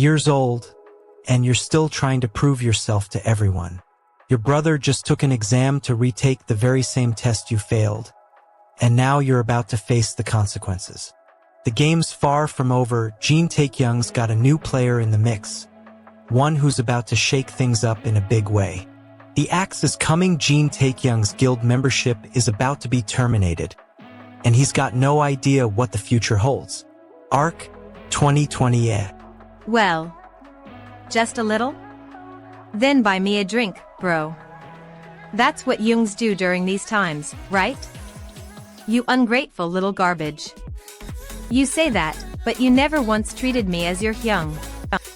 years old, and you're still trying to prove yourself to everyone. Your brother just took an exam to retake the very same test you failed, and now you're about to face the consequences. The game's far from over. Jin Taekyung's got a new player in the mix, one who's about to shake things up in a big way. The axe is coming. Jin Taekyung's guild membership is about to be terminated, and he's got no idea what the future holds. Arc 2020. Well, just a little? Then buy me a drink, bro. That's what Youngs do during these times, right? You ungrateful little garbage. You say that, but you never once treated me as your Hyung.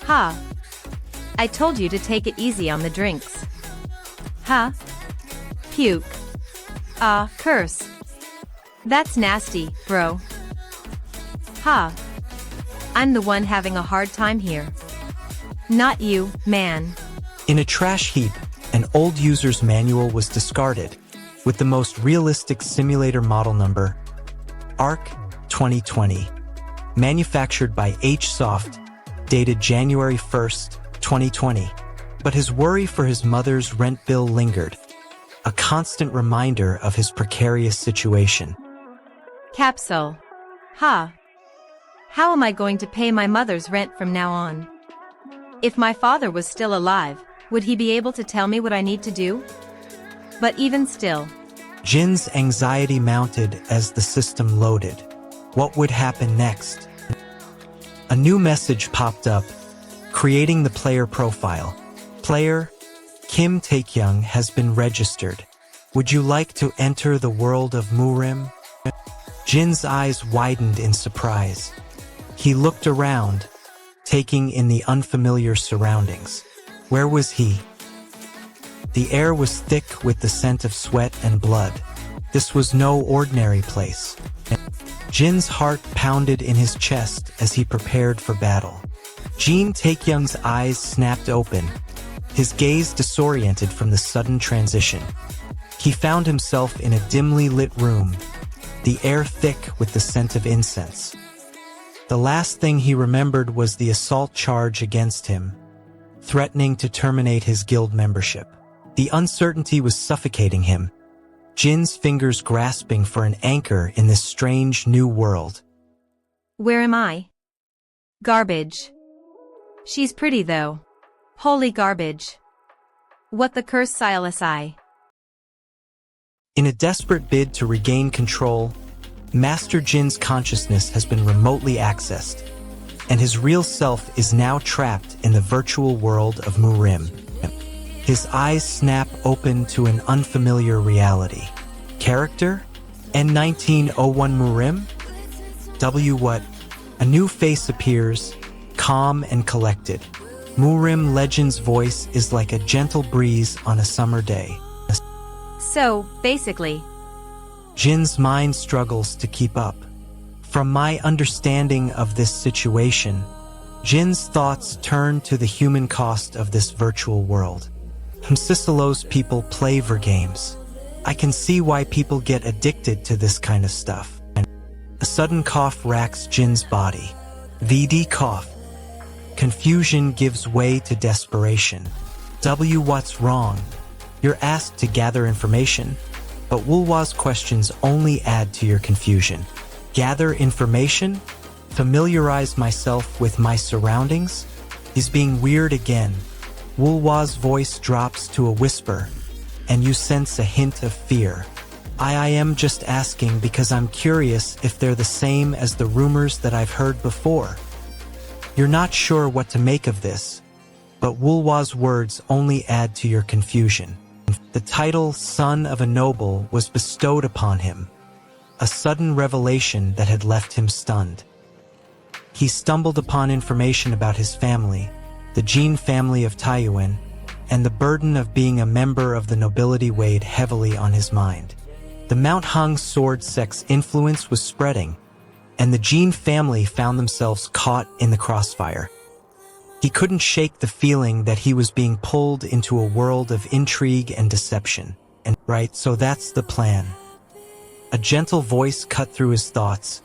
Ha! I told you to take it easy on the drinks. Ha! Puke. Ah, curse. That's nasty, bro. Ha! I'm the one having a hard time here. Not you, man. In a trash heap, an old user's manual was discarded, with the most realistic simulator model number, ARC 2020, manufactured by Hsoft, dated January 1st, 2020. But his worry for his mother's rent bill lingered, a constant reminder of his precarious situation. Capsule. Ha! How am I going to pay my mother's rent from now on? If my father was still alive, would he be able to tell me what I need to do? But even still, Jin's anxiety mounted as the system loaded. What would happen next? A new message popped up, creating the player profile. Player, Kim Taekyung has been registered. Would you like to enter the world of Murim? Jin's eyes widened in surprise. He looked around, taking in the unfamiliar surroundings. Where was he? The air was thick with the scent of sweat and blood. This was no ordinary place. Jin's heart pounded in his chest as he prepared for battle. Jin Taekyung's eyes snapped open, his gaze disoriented from the sudden transition. He found himself in a dimly lit room, the air thick with the scent of incense. The last thing he remembered was the assault charge against him, threatening to terminate his guild membership. The uncertainty was suffocating him, Jin's fingers grasping for an anchor in this strange new world. Where am I? Garbage. She's pretty though. Holy garbage. What the curse Silas I. In a desperate bid to regain control, Master Jin's consciousness has been remotely accessed, and his real self is now trapped in the virtual world of Murim. His eyes snap open to an unfamiliar reality. Character? N1901 Murim? What? A new face appears, calm and collected. Murim Legend's voice is like a gentle breeze on a summer day. So, basically, Jin's mind struggles to keep up. From my understanding of this situation, Jin's thoughts turn to the human cost of this virtual world. Cicillo's people play games. I can see why people get addicted to this kind of stuff. A sudden cough racks Jin's body. VD cough. Confusion gives way to desperation. What's wrong? You're asked to gather information, but Wulwa's questions only add to your confusion. Gather information? Familiarize myself with my surroundings? He's being weird again. Wulwa's voice drops to a whisper, and you sense a hint of fear. I am just asking because I'm curious if they're the same as the rumors that I've heard before. You're not sure what to make of this, but Wulwa's words only add to your confusion. The title Son of a Noble was bestowed upon him, a sudden revelation that had left him stunned. He stumbled upon information about his family, the Jin family of Taiyuan, and the burden of being a member of the nobility weighed heavily on his mind. The Mount Hung sword sect's influence was spreading, and the Jin family found themselves caught in the crossfire. He couldn't shake the feeling that he was being pulled into a world of intrigue and deception. And right, so that's the plan. A gentle voice cut through his thoughts.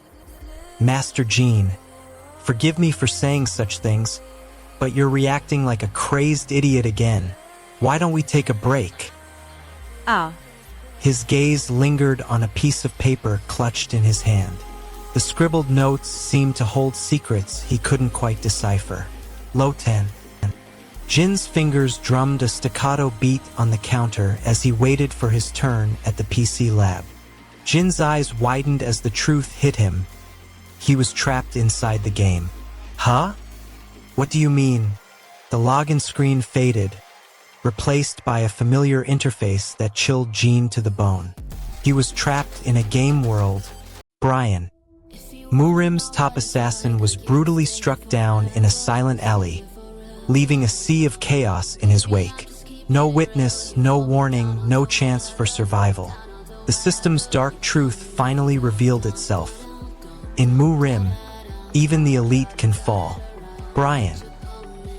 Master Jin, forgive me for saying such things, But you're reacting like a crazed idiot again. Why don't we take a break? Ah, His gaze lingered on a piece of paper clutched in his hand. The scribbled notes seemed to hold secrets he couldn't quite decipher. Low 10. Jin's fingers drummed a staccato beat on the counter as he waited for his turn at the PC lab. Jin's eyes widened as the truth hit him. He was trapped inside the game. Huh? What do you mean? The login screen faded, replaced by a familiar interface that chilled Jin to the bone. He was trapped in a game world. Brian. Murim's top assassin was brutally struck down in a silent alley, leaving a sea of chaos in his wake. No witness, no warning, no chance for survival. The system's dark truth finally revealed itself. In Murim, even the elite can fall. Brian.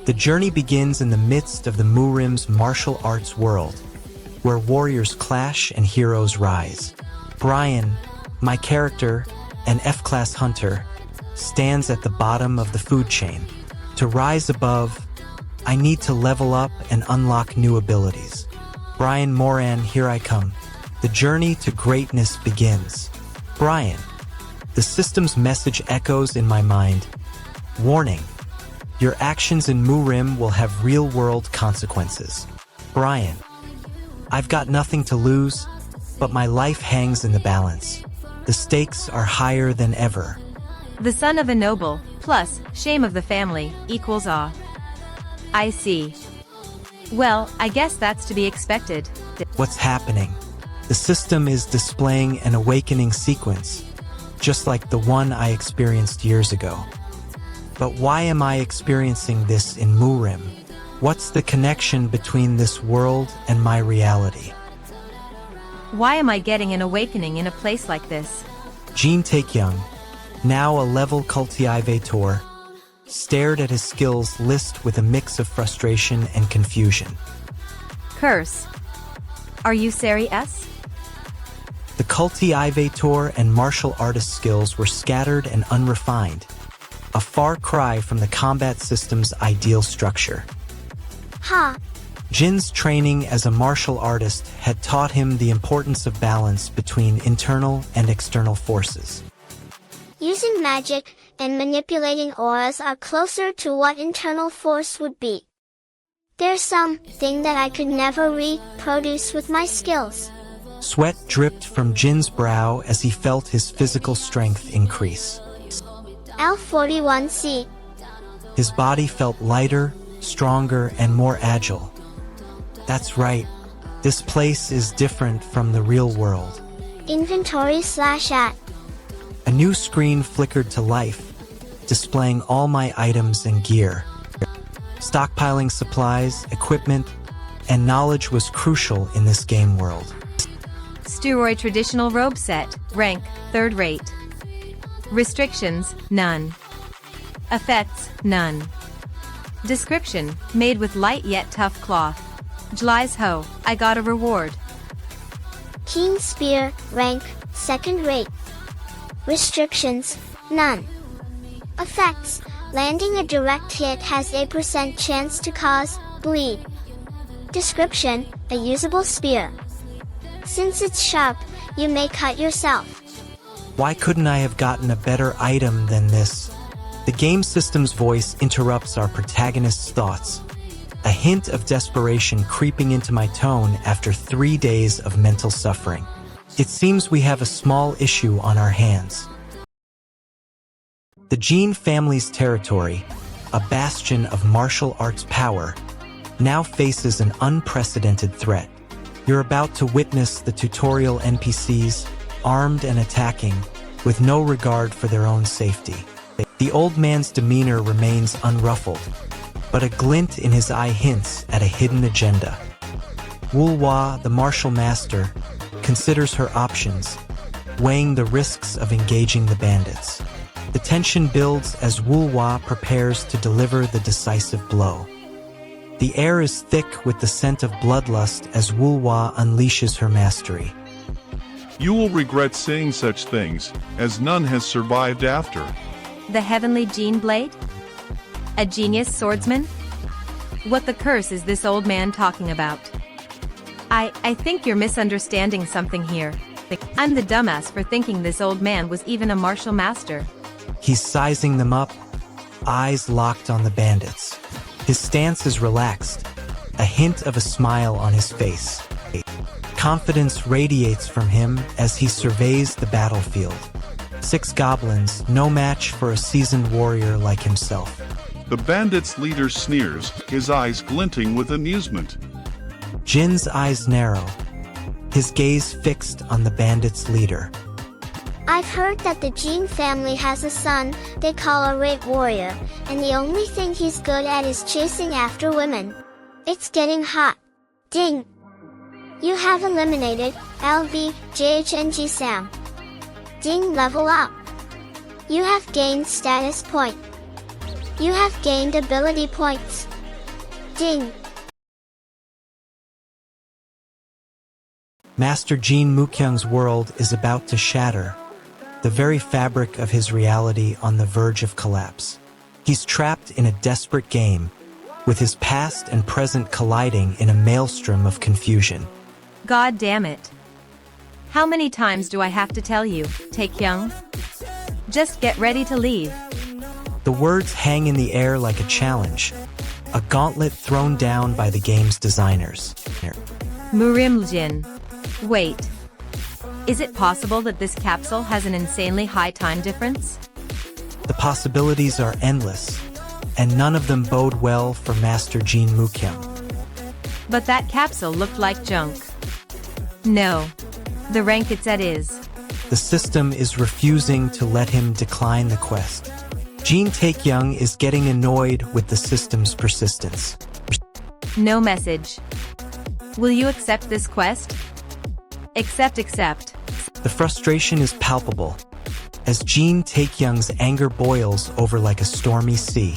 The journey begins in the midst of the Murim's martial arts world, where warriors clash and heroes rise. Brian, my character, an F-class hunter, stands at the bottom of the food chain. To rise above, I need to level up and unlock new abilities. Brian Moran, here I come. The journey to greatness begins. Brian. The system's message echoes in my mind. Warning. Your actions in Murim will have real-world consequences. Brian. I've got nothing to lose, but my life hangs in the balance. The stakes are higher than ever. the son of a noble, plus shame of the family, equals awe. I see. Well, I guess that's to be expected. What's happening? The system is displaying an awakening sequence, just like the one I experienced years ago. But why am I experiencing this in Murim? What's the connection between this world and my reality? Why am I getting an awakening in a place like this? Jin Taekyung, now a level cultivator, stared at his skills list with a mix of frustration and confusion. Curse. Are you serious? The cultivator and martial artist skills were scattered and unrefined, a far cry from the combat system's ideal structure. Ha! Jin's training as a martial artist had taught him the importance of balance between internal and external forces. Using magic and manipulating auras are closer to what internal force would be. There's something that I could never reproduce with my skills. Sweat dripped from Jin's brow as he felt his physical strength increase. L41C. His body felt lighter, stronger, and more agile. That's right. This place is different from the real world. Inventory/at. A new screen flickered to life, displaying all my items and gear. Stockpiling supplies, equipment, and knowledge was crucial in this game world. Steroid traditional robe set, rank, 3rd rate. Restrictions, none. Effects, none. Description, made with light yet tough cloth. Jli's ho, I got a reward. Keen Spear, rank, 2nd rate. Restrictions, none. Effects, landing a direct hit has a % chance to cause bleed. Description, a usable spear. Since it's sharp, you may cut yourself. Why couldn't I have gotten a better item than this? The game system's voice interrupts our protagonist's thoughts, a hint of desperation creeping into my tone after 3 days of mental suffering. It seems we have a small issue on our hands. The Jin family's territory, a bastion of martial arts power, now faces an unprecedented threat. You're about to witness the tutorial NPCs, armed and attacking, with no regard for their own safety. The old man's demeanor remains unruffled, but a glint in his eye hints at a hidden agenda. Wulwa, the martial master, considers her options, weighing the risks of engaging the bandits. The tension builds as Wulwa prepares to deliver the decisive blow. The air is thick with the scent of bloodlust as Wulwa unleashes her mastery. You will regret saying such things, as none has survived after. The heavenly Gene Blade? A genius swordsman? What the curse is this old man talking about? I think you're misunderstanding something here. I'm the dumbass for thinking this old man was even a martial master. He's sizing them up, eyes locked on the bandits. His stance is relaxed, a hint of a smile on his face. Confidence radiates from him as he surveys the battlefield. 6 goblins, no match for a seasoned warrior like himself. The bandit's leader sneers, his eyes glinting with amusement. Jin's eyes narrow, his gaze fixed on the bandit's leader. I've heard that the Jin family has a son they call a great warrior, and the only thing he's good at is chasing after women. It's getting hot. Ding! You have eliminated LB, Sam. Ding, level up. You have gained status point. You have gained ability points. Ding! Master Jin Mukyung's world is about to shatter, the very fabric of his reality on the verge of collapse. He's trapped in a desperate game, with his past and present colliding in a maelstrom of confusion. God damn it. How many times do I have to tell you, Taekyung? Just get ready to leave. The words hang in the air like a challenge, a gauntlet thrown down by the game's designers. Murim Jin. Wait. Is it possible that this capsule has an insanely high time difference? The possibilities are endless, and none of them bode well for Master Jin Mukyung. But that capsule looked like junk. No. The rank it's at is. The system is refusing to let him decline the quest. Jin Taekyung is getting annoyed with the system's persistence. No message. Will you accept this quest? Accept. The frustration is palpable, as Jin Taekyung's anger boils over like a stormy sea.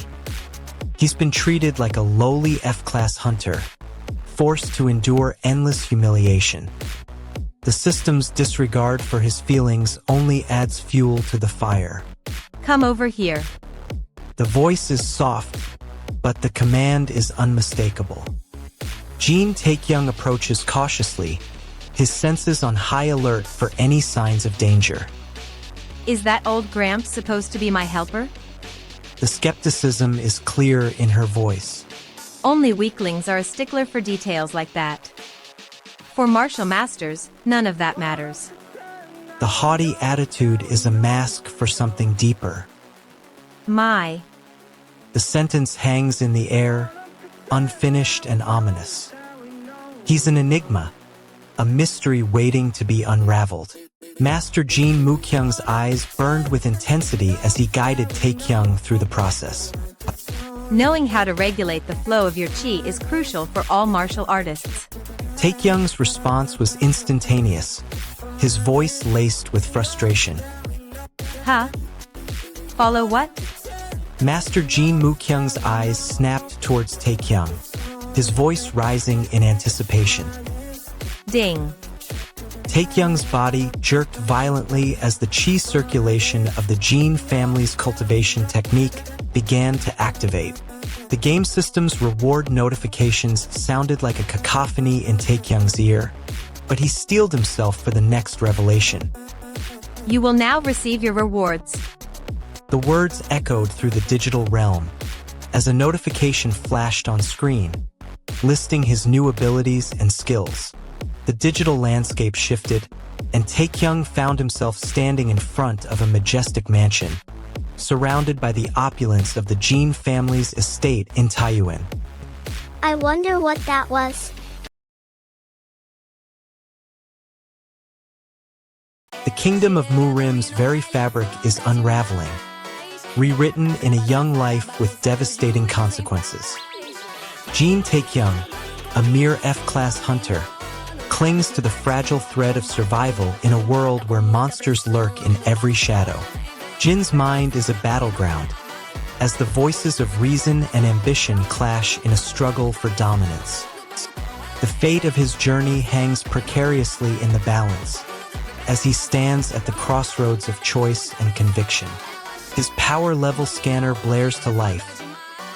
He's been treated like a lowly F-class hunter, forced to endure endless humiliation. The system's disregard for his feelings only adds fuel to the fire. Come over here. The voice is soft, but the command is unmistakable. Jin Taekyung approaches cautiously, his senses on high alert for any signs of danger. Is that old Gramps supposed to be my helper? The skepticism is clear in her voice. Only weaklings are a stickler for details like that. For martial masters, none of that matters. The haughty attitude is a mask for something deeper. My. The sentence hangs in the air, unfinished and ominous. He's an enigma, a mystery waiting to be unraveled. Master Jin Mukyung's eyes burned with intensity as he guided Taekyung through the process. Knowing how to regulate the flow of your chi is crucial for all martial artists. Taekyung's response was instantaneous, his voice laced with frustration. Huh? Follow what? Master Jin Mukyung's eyes snapped towards Taekyung, his voice rising in anticipation. Ding. Taekyung's body jerked violently as the chi circulation of the Jin family's cultivation technique began to activate. The game system's reward notifications sounded like a cacophony in Taekyung's ear, but he steeled himself for the next revelation. You will now receive your rewards. The words echoed through the digital realm as a notification flashed on screen, listing his new abilities and skills. The digital landscape shifted, and Taekyung found himself standing in front of a majestic mansion, surrounded by the opulence of the Jin family's estate in Taiyuan. I wonder what that was. The kingdom of Murim's very fabric is unraveling, rewritten in a young life with devastating consequences. Jin Taekyung, a mere F-class hunter, clings to the fragile thread of survival in a world where monsters lurk in every shadow. Jin's mind is a battleground, as the voices of reason and ambition clash in a struggle for dominance. The fate of his journey hangs precariously in the balance, as he stands at the crossroads of choice and conviction. His power level scanner blares to life,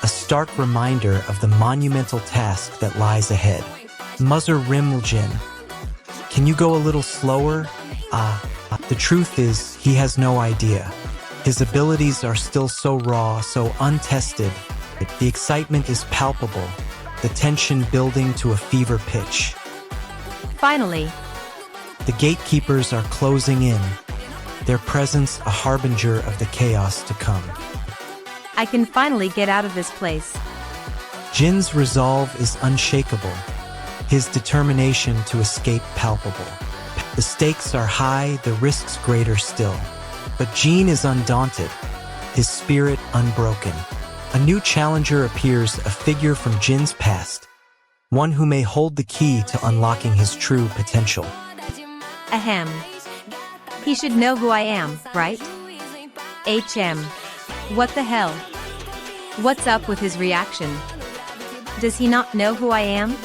a stark reminder of the monumental task that lies ahead. Manhwa Jin, can you go a little slower? The truth is, he has no idea. His abilities are still so raw, so untested. The excitement is palpable, the tension building to a fever pitch. Finally, The gatekeepers are closing in, their presence a harbinger of the chaos to come. I can finally get out of this place. Jin's resolve is unshakable, his determination to escape palpable. The stakes are high, the risks greater still. But Jin is undaunted, his spirit unbroken. A new challenger appears, a figure from Jin's past, one who may hold the key to unlocking his true potential. Ahem. He should know who I am, right? What the hell? What's up with his reaction? Does he not know who I am?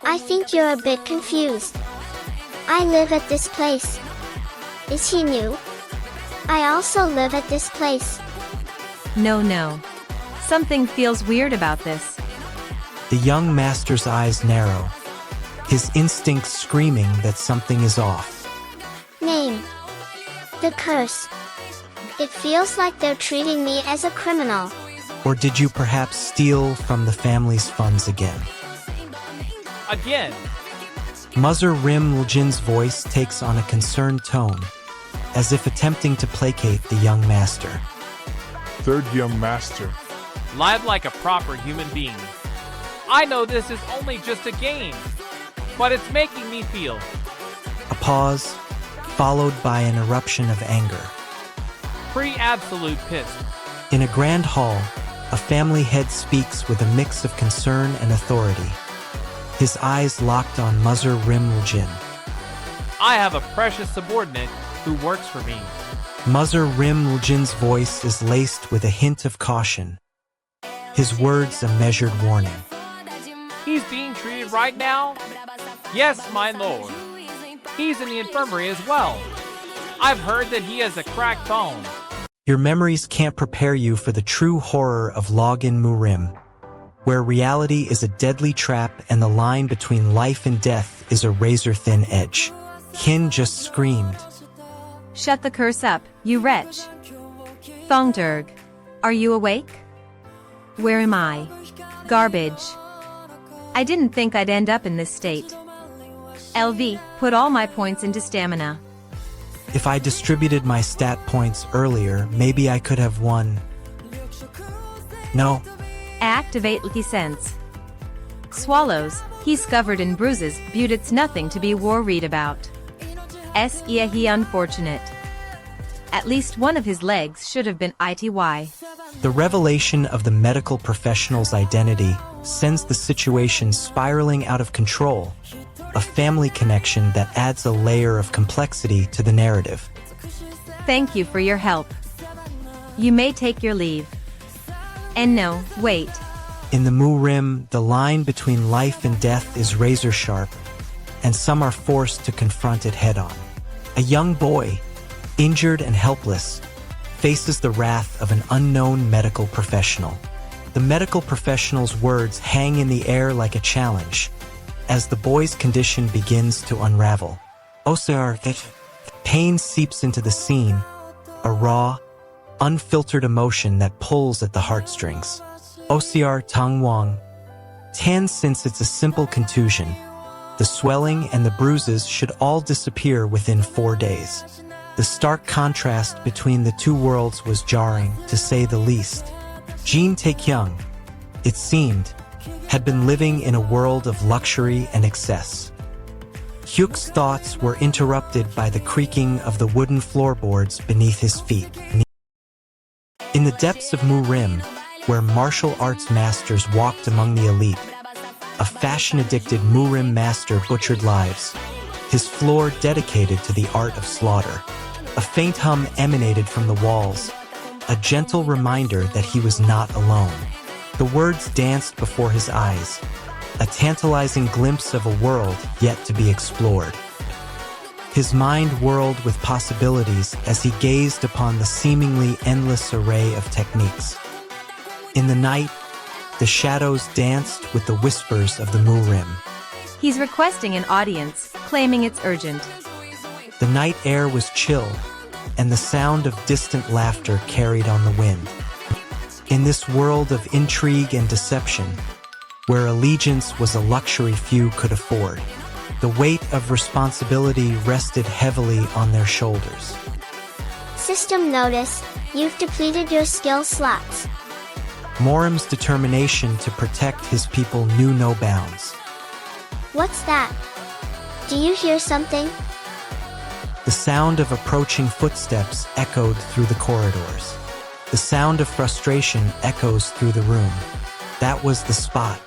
I think you're a bit confused. I live at this place. Is he new? I also live at this place. No. Something feels weird about this. The young master's eyes narrow, his instincts screaming that something is off. Name. The curse. It feels like they're treating me as a criminal. Or did you perhaps steal from the family's funds again? Again. Manhwa Jin's voice takes on a concerned tone, as if attempting to placate the young master. Third young master. Live like a proper human being. I know this is only just a game, but it's making me feel. A pause, followed by an eruption of anger. Pretty absolute pissed. In a grand hall, a family head speaks with a mix of concern and authority. His eyes locked on Manhwa Jin. I have a precious subordinate who works for me. Manhwa Jin's voice is laced with a hint of caution, his words a measured warning. He's being treated right now? Yes, my lord. He's in the infirmary as well. I've heard that he has a cracked bone. Your memories can't prepare you for the true horror of Log-in Murim, where reality is a deadly trap and the line between life and death is a razor-thin edge. Kin just screamed. Shut the curse up, you wretch. Thongderg. Are you awake? Where am I? Garbage. I didn't think I'd end up in this state. LV, put all my points into stamina. If I distributed my stat points earlier, maybe I could have won. No. Activate Lucky Sense. Swallows, he's covered in bruises, but it's nothing to be worried about. He unfortunate. At least one of his legs should have been ity. The revelation of the medical professional's identity sends the situation spiraling out of control, a family connection that adds a layer of complexity to the narrative. Thank you for your help. You may take your leave. And no, wait. In the Murim, the line between life and death is razor sharp, and some are forced to confront it head-on. A young boy, injured and helpless, faces the wrath of an unknown medical professional. The medical professional's words hang in the air like a challenge, as the boy's condition begins to unravel. Osar, that pain seeps into the scene, a raw, unfiltered emotion that pulls at the heartstrings. OCR Tangwang. Tan, since it's a simple contusion, the swelling and the bruises should all disappear within 4 days. The stark contrast between the two worlds was jarring, to say the least. Jin Taekyung, it seemed, had been living in a world of luxury and excess. Hyuk's thoughts were interrupted by the creaking of the wooden floorboards beneath his feet. In the depths of Murim, where martial arts masters walked among the elite, a fashion-addicted Murim master butchered lives, his floor dedicated to the art of slaughter. A faint hum emanated from the walls, a gentle reminder that he was not alone. The words danced before his eyes, a tantalizing glimpse of a world yet to be explored. His mind whirled with possibilities as he gazed upon the seemingly endless array of techniques. In the night, The shadows danced with the whispers of the Murim. He's requesting an audience, claiming it's urgent. The night air was chill, and the sound of distant laughter carried on the wind. In this world of intrigue and deception, where allegiance was a luxury few could afford, the weight of responsibility rested heavily on their shoulders. System notice, you've depleted your skill slots. Murim's determination to protect his people knew no bounds. What's that? Do you hear something? The sound of approaching footsteps echoed through the corridors. The sound of frustration echoes through the room. That was the spot.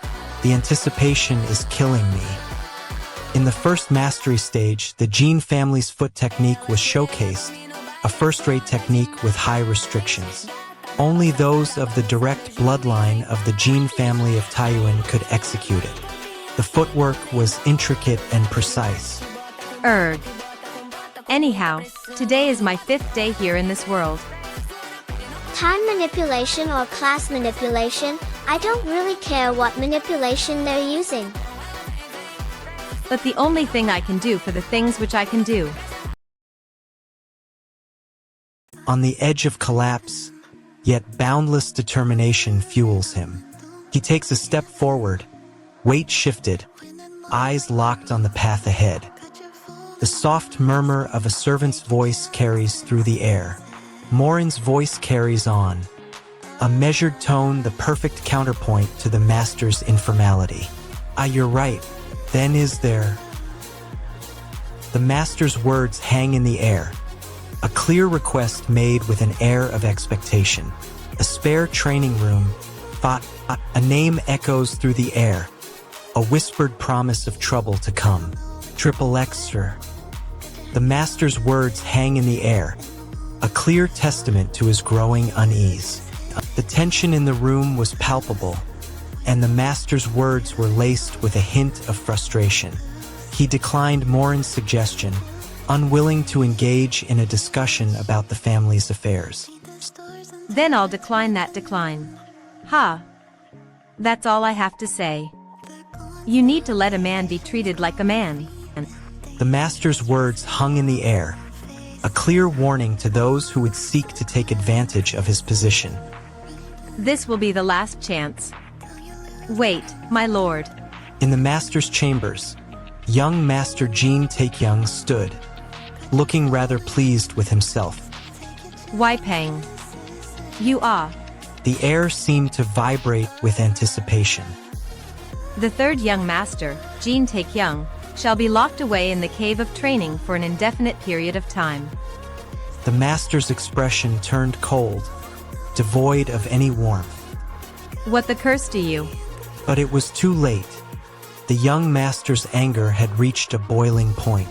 The anticipation is killing me. In the first mastery stage, the Jin family's foot technique was showcased, a first-rate technique with high restrictions. Only those of the direct bloodline of the Jin family of Taiyuan could execute it. The footwork was intricate and precise. Erg. Anyhow, today is my 5th day here in this world. Time manipulation or class manipulation, I don't really care what manipulation they're using. But the only thing I can do for the things which I can do. On the edge of collapse, yet boundless determination fuels him. He takes a step forward, weight shifted, eyes locked on the path ahead. The soft murmur of a servant's voice carries through the air. Murim's voice carries on. A measured tone, the perfect counterpoint to the master's informality. Ah, you're right. Then is there... The master's words hang in the air. A clear request made with an air of expectation. A spare training room. A name echoes through the air. A whispered promise of trouble to come. Triple X, sir. The master's words hang in the air, a clear testament to his growing unease. The tension in the room was palpable, and the master's words were laced with a hint of frustration. He declined Murim's suggestion, unwilling to engage in a discussion about the family's affairs. Then I'll decline that decline. Ha! That's all I have to say. You need to let a man be treated like a man. The master's words hung in the air, a clear warning to those who would seek to take advantage of his position. This will be the last chance. Wait, my lord. In the master's chambers, young Master Jin Taekyung stood, looking rather pleased with himself. Why Peng? You are. The air seemed to vibrate with anticipation. The third young master, Jin Taekyung, shall be locked away in the cave of training for an indefinite period of time. The master's expression turned cold, devoid of any warmth. What the curse do you? But it was too late. The young master's anger had reached a boiling point.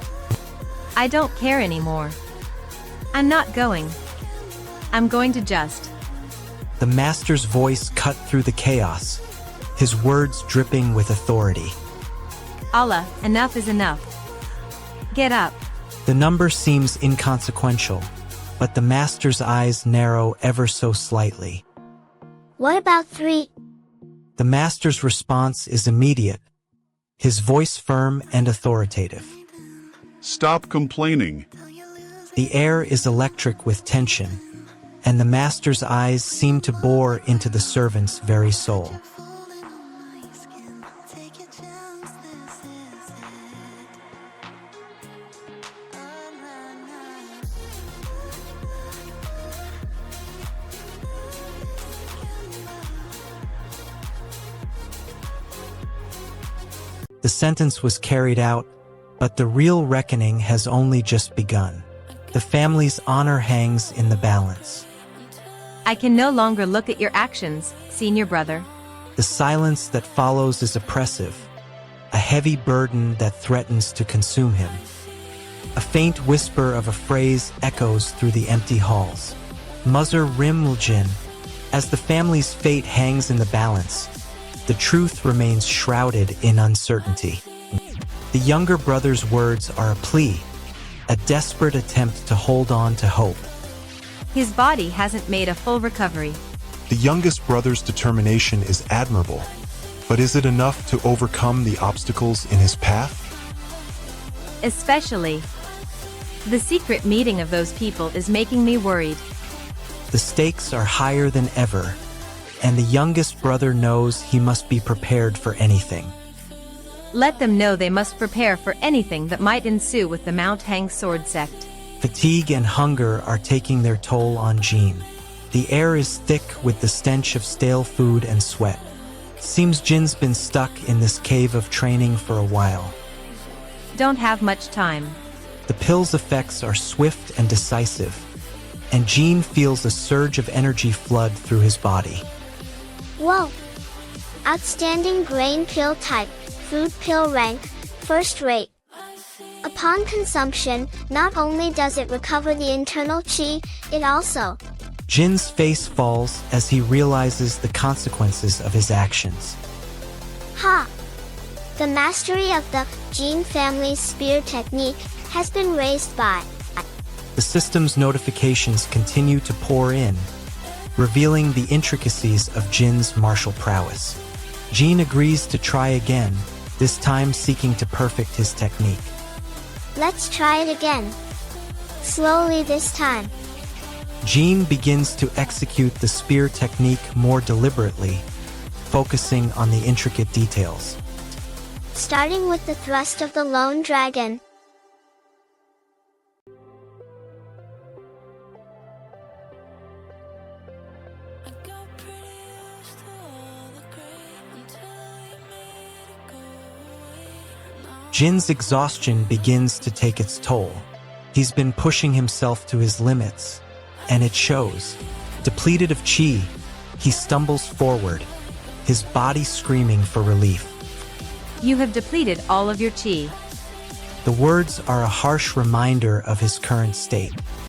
I don't care anymore. I'm not going. I'm going to just... The master's voice cut through the chaos, his words dripping with authority. Allah, enough is enough. Get up. The number seems inconsequential, but the master's eyes narrow ever so slightly. What about 3? The master's response is immediate, his voice firm and authoritative. Stop complaining. The air is electric with tension, and the master's eyes seem to bore into the servant's very soul. The sentence was carried out, but the real reckoning has only just begun. The family's honor hangs in the balance. I can no longer look at your actions, senior brother. The silence that follows is oppressive, a heavy burden that threatens to consume him. A faint whisper of a phrase echoes through the empty halls. Manhwapremium. As the family's fate hangs in the balance, the truth remains shrouded in uncertainty. The younger brother's words are a plea, a desperate attempt to hold on to hope. His body hasn't made a full recovery. The youngest brother's determination is admirable, but is it enough to overcome the obstacles in his path? Especially. The secret meeting of those people is making me worried. The stakes are higher than ever, and the youngest brother knows he must be prepared for anything. Let them know they must prepare for anything that might ensue with the Mount Hang sword sect. Fatigue and hunger are taking their toll on Jean. The air is thick with the stench of stale food and sweat. Seems Jin's been stuck in this cave of training for a while. Don't have much time. The pill's effects are swift and decisive, and Jean feels a surge of energy flood through his body. Whoa! Outstanding grain pill type, food pill rank, first rate. Upon consumption, not only does it recover the internal chi, it also Jin's face falls as he realizes the consequences of his actions. Ha! The mastery of the Jin family's spear technique has been raised by. The system's notifications continue to pour in, revealing the intricacies of Jin's martial prowess. Jin agrees to try again, this time seeking to perfect his technique. Let's try it again. Slowly this time. Jin begins to execute the spear technique more deliberately, focusing on the intricate details. Starting with the thrust of the lone dragon. Jin's exhaustion begins to take its toll. He's been pushing himself to his limits, and it shows. Depleted of chi, he stumbles forward, his body screaming for relief. You have depleted all of your chi. The words are a harsh reminder of his current state.